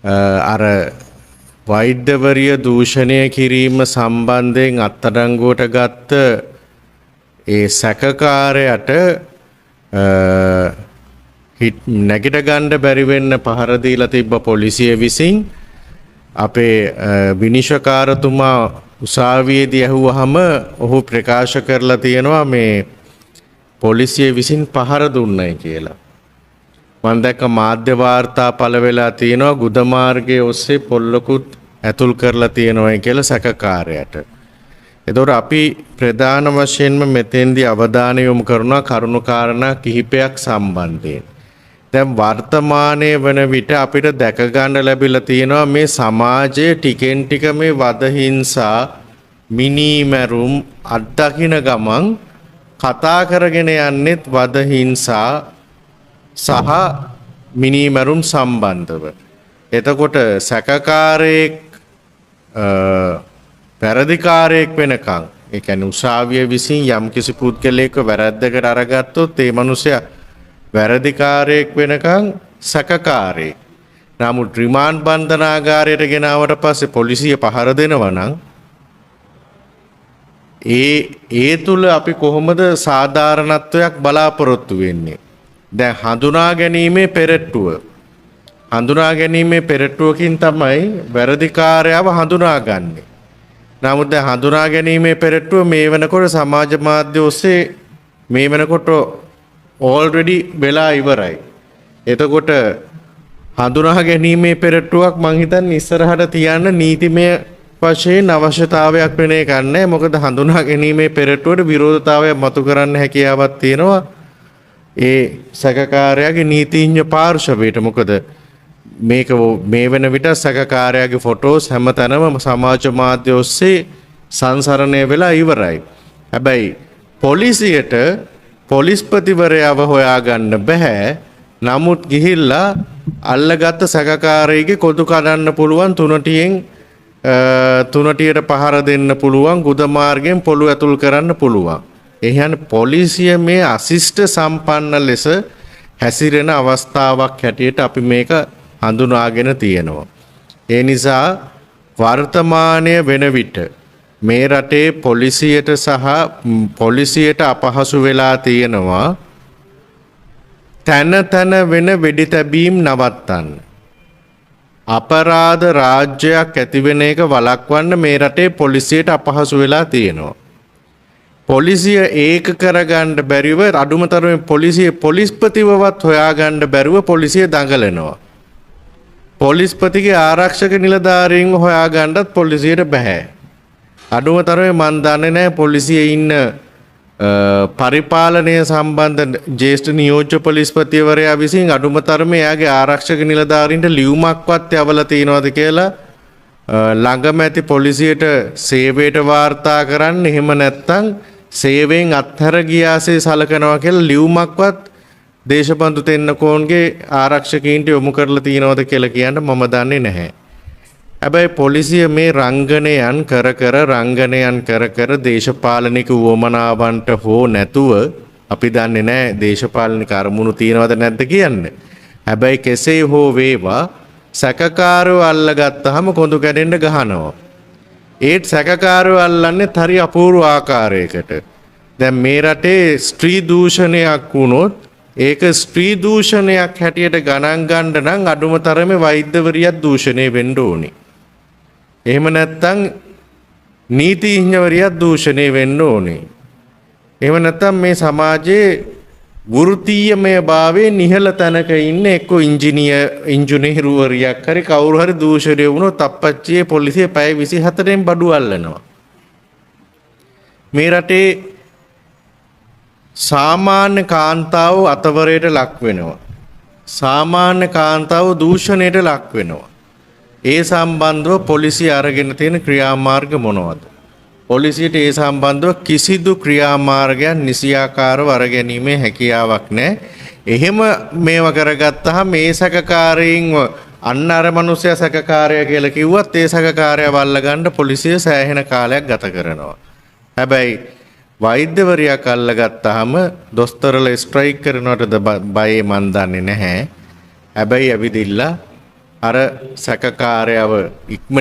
අර වෛද්‍යවරිය දූෂණය කිරීම සම්බන්ධයෙන් අත්අඩංගුවට ගත්ත ඒ සැකකාරයට නැගිට ගන්න බැරි වෙන්න පහර දීලා තිබ්බ පොලිසිය විසින් අපේ විනිශ්චයකාරතුමා උසාවියේදී ඇහුවහම ඔහු ප්‍රකාශ කරලා තියෙනවා මේ පොලිසිය විසින් පහර දුන්නයි කියලා. මම දැක්ක මාධ්‍ය වාර්තා පළ වෙලා තියෙනවා ගුද මාර්ගයේ ඔස්සේ පොල්ලකුත් ඇතුල් කරලා තියෙනවා කියලා සැකකාරයට. එතකොට අපි ප්‍රධාන වශයෙන්ම මෙතෙන්දී අවධානය යොමු කරනවා කරුණු කාරණා කිහිපයක් සම්බන්ධයෙන්. දැන් වර්තමානයේ වන විට අපිට දැක ගන්න ලැබිලා තියෙනවා මේ සමාජයේ ටිකෙන් ටික මේ වද හිංසා මිනීමැරුම් අත්දකින්න ගමන් කතා කරගෙන යන්නේත් වද හිංසා සහ මිනීමැරුම් සම්බන්ධව. එතකොට සැකකාරයෙක් වැරදිකාරයෙක් වෙනකන් ඒ කියන්නේ උසාවිය විසින් යම්කිසි පුද්ගලයෙක්ව වැරද්දකට අරගත්තොත් ඒ මිනිසයා වැරදිකාරයෙක් වෙනකන් සැකකාරයෙක්. නමුත් රිමාන්ඩ් බන්ධනාගාරයට ගෙනාවට පස්සේ පොලිසිය පහර දෙනවා නම් ඒ තුල අපි කොහොමද සාධාරණත්වයක් බලාපොරොත්තු වෙන්නේ? දැන් හඳුනා ගැනීමේ පෙරට්ටුවකින් තමයි වැරදිකාරයව හඳුනාගන්නේ. නමුත් දැන් හඳුනා ගැනීමේ පෙරට්ටුව මේ වෙනකොට සමාජ මාධ්‍ය ඔස්සේ මේ වෙනකොට already වෙලා ඉවරයි. එතකොට හඳුනා ගැනීමේ පෙරට්ටුවක් මං හිතන්නේ ඉස්සරහට තියන්න නීතිමය වශයෙන් අවශ්‍යතාවයක් වෙන එකක් නැහැ. මොකද හඳුනා ගැනීමේ පෙරට්ටුවට විරෝධතාවයක් මතු කරන්න හැකියාවක් තියෙනවා ඒ සැකකාරයාගේ නීතිඥ පාර්ශවයට. මොකද මේක මේ වෙන විට සැකකාරයාගේ ෆොටෝස් හැමතැනම සමාජ මාධ්‍ය ඔස්සේ සංසරණය වෙලා ඉවරයි. හැබැයි පොලිසියට පොලිස්පතිවරයාව හොයාගන්න බෑ. නමුත් ගිහිල්ලා අල්ලගත්ත සැකකාරයෙක්ගේ කොටු කඩන්න පුළුවන් තුනටියට පහර දෙන්න පුළුවන් ගුද මාර්ගයෙන් පොළු ඇතුල් කරන්න පුළුවන්. එහෙනම් පොලිසිය මේ අශිෂ්ට සම්පන්න ලෙස හැසිරෙන අවස්ථාවක් හැටියට අපි මේක හඳුනාගෙන තියෙනවා. ඒ නිසා වර්තමානය වෙන විට මේ රටේ පොලිසියට සහ පොලිසියට අපහසු වෙලා තියෙනවා තැන තැන වෙන වෙඩි තැබීම් නවත්තන්න. අපරාධ රාජ්‍යයක් ඇති වෙන එක වළක්වන්න මේ රටේ පොලිසියට අපහසු වෙලා තියෙනවා. පොලිසිය ඒක කරගන්න බැරිව අඩුම තරමේ පොලිසිය පොලිස්පතිවවත් හොයාගන්න බැරුව පොලිසිය දඟලනවා. පොලිස්පතිගේ ආරක්ෂක නිලධාරීන්ව හොයාගන්නත් පොලිසියට බෑ. අඩුම තරමේ මන් දන්නේ නැහැ පොලිසියේ ඉන්න පරිපාලනය සම්බන්ධ ජ්‍යෙෂ්ඨ නියෝජ්‍ය පොලිස්පතිවරයා විසින් අඩුම තරමේ එයාගේ ආරක්ෂක නිලධාරීන්ට ලියුමක්වත් යවලා තියනවාද කියලා ළඟම ඇති පොලිසියට සේවයට වාර්තා කරන්න. එහෙම නැත්නම් සේවයෙන් අත්හැර ගියාසේ සලකනවා කියලා ලියුමක්වත් දේශබන්දු තෙන්නකෝන්ගේ ආරක්ෂකයින්ට යොමු කරලා තියනවාද කියලා කියන්න මම දන්නේ නැහැ. හැබැයි පොලිසිය මේ රංගනයන් කර දේශපාලනික උවමනාවන්ට හෝ නැතුව අපි දන්නේ නැහැ දේශපාලනික අරමුණු තියනවද නැද්ද කියන්නේ. හැබැයි කෙසේ හෝ වේවා සැකකාරව අල්ලගත්තාම කොඳු කැඩෙන්න ගහනවා. ඒත් සැකකාරව අල්ලන්නේ හරි අපූර්ව ආකාරයකට. දැන් මේ රටේ ස්ත්‍රී දූෂණයක් වුණොත් ඒක ස්ත්‍රී දූෂණයක් හැටියට ගණන් ගන්න නම් අඩුම තරමේ වෛද්‍යවරියක් දූෂණය වෙන්න ඕනේ. එහෙම නැත්නම් නීතිඥවරියක් දූෂණය වෙන්න ඕනේ. එහෙම නැත්නම් මේ සමාජයේ වෘත්තීයමය භාවයේ නිහල තැනක ඉන්න එක්ක ඉංජිනේරුවරියක් හරි කවුරු හරි දූෂණය වුණොත් අපච්චියේ පොලිසිය පැය 24න් බඩු අල්ලනවා. මේ රටේ සාමාන්‍ය කාන්තාව අතවරයට ලක් වෙනවා. සාමාන්‍ය කාන්තාව දූෂණයට ලක් වෙනවා. ඒ සම්බන්ධව පොලිසිය අරගෙන තියෙන ක්‍රියාමාර්ග මොනවද? පොලිසියට ඒ සම්බන්ධව කිසිදු ක්‍රියාමාර්ගයක් නිසියාකාරව අරගැනීමේ හැකියාවක් නැහැ. එහෙම මේව කරගත්තාම මේ සැකකාරයින්ව අන්න අර මිනිස්සයා සැකකාරයා කියලා කිව්වත් ඒ සැකකාරයා වල්ලගන්න පොලිසිය සෑහෙන කාලයක් ගත කරනවා. හැබැයි වෛද්‍යවරියක් අල්ලගත්තාම දොස්තරලා ස්ට්‍රයික් කරනවටද බයේ මන් දන්නේ නැහැ. හැබැයි ඇවිදිලා අර සැකකාරයව ඉක්ම